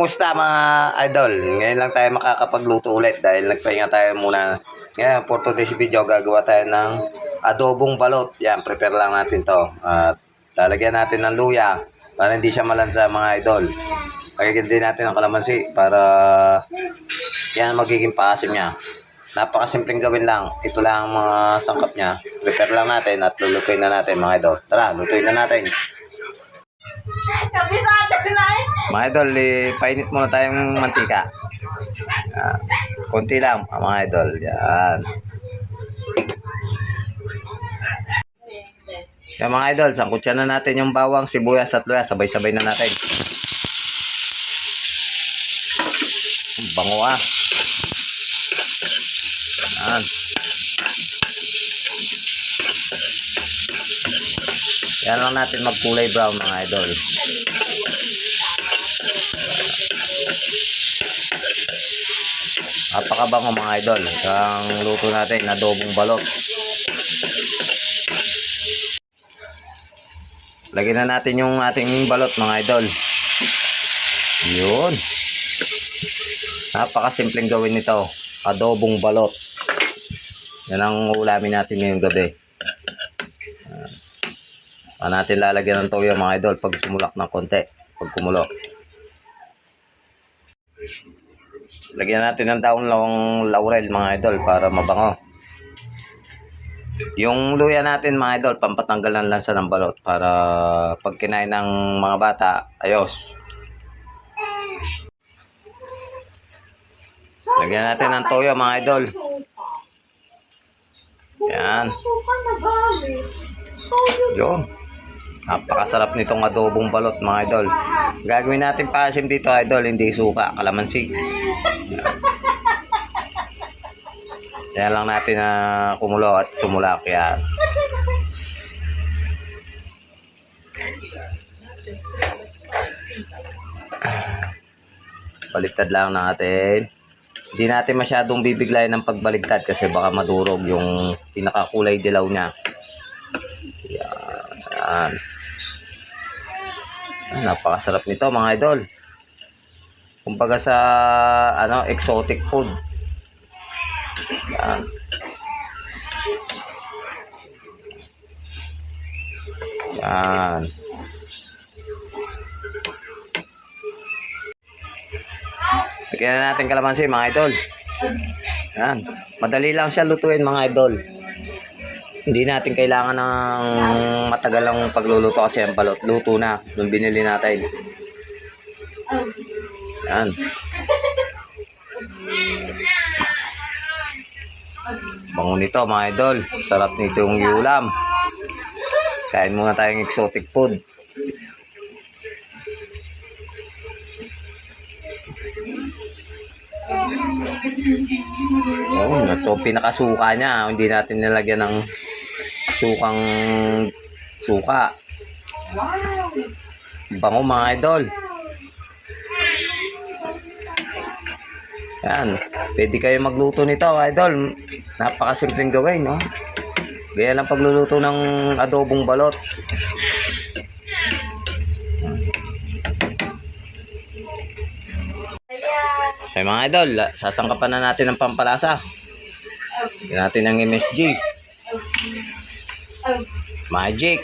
Kamusta mga idol? Ngayon lang tayo makakapagluto ulit dahil nagpahinga tayo muna. Ngayon, for today's video, gagawa tayo ng adobong balot. Yan, prepare lang natin to. At lalagyan natin ng luya para hindi siya malansa mga idol. Lagyan din natin ng kalamansi para yan magiging paasim niya. Napakasimpleng gawin lang. Ito lang ang mga sangkap niya. Prepare lang natin at lulutuin na natin mga idol. Tara, lutuin na natin. Mga idol, painit muna tayong mantika. Konti lang, mga idol. Yan. Yan mga idol, sangkutsa na natin yung bawang, sibuyas at luya. Sabay-sabay na natin. Bango ah. Yan. Yan lang natin magkulay brown mga idol. Napakabango mga idol. Ang luto natin, adobong balot. Lagyan na natin yung ating balot mga idol. Yun. Napakasimpleng gawin nito. Adobong balot. Yan ang ulamin natin ngayong gabi. Natin lalagyan ng toyo mga idol pag sumulak ng konti. Pag kumulo. Lagyan natin ng daon laurel mga idol para mabango. Yung luya natin mga idol, pampatanggal ng lansa ng balot para pag kinain ng mga bata, ayos. Lagyan natin ng toyo mga idol. Yan. Yun. Napakasarap nitong adobong balot mga idol. Gagawin natin paasim dito idol, hindi suka, kalamansi. Yan lang natin na kumulo at sumulak yan. Baliktad lang natin. Hindi natin masyadong bibiglayan ng pagbaligtad kasi baka madurog yung pinakakulay dilaw niya. Yan. Napakasarap nito mga idol. Kumbaga sa exotic food. Yan. Yan. Lagyan na natin kalamansi mga idol. Yan. Madali lang siya lutuin mga idol. Hindi natin kailangan ng matagal ang pagluluto kasi ang balot. Luto na. Nung binili natin. Yan. Bango nito mga idol. Sarap nito yung ulam. Kain muna tayong exotic food. Oh, ito pinakasuka niya. Hindi natin nilagyan ng sukang suka. Bango mga idol. Yan. Pwede kayo magluto nito idol. Napakasimpleng gawin, no? Gaya lang pagluluto ng adobong balot. Okay mga idol, sasangkapan na natin ng pampalasa. Lagyan natin ng MSG. Magic.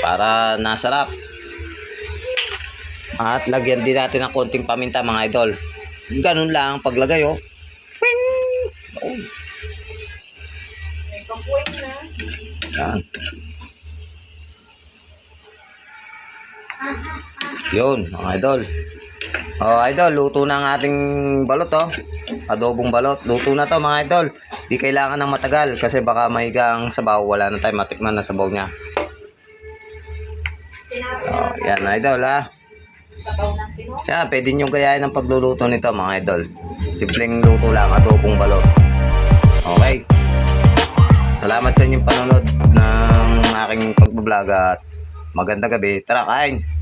Para nasarap. At lagyan din natin ng konting paminta mga idol. Ganun lang paglagay oh. Yan. Yun mga idol. Oh idol, luto na ang ating balot oh. Adobong balot. Luto na to mga idol. Di kailangan ng matagal kasi baka mahigang sabaw. Wala na tayong matikman na sabaw niya. Oh, yan idol ha. Yan, pwede nyo gayahin ang pagluluto nito mga idol. Simpleng luto lang, adobong balot. Okay. Salamat sa inyong panonood ng aking pagbablog at magandang gabi. Tara, kain!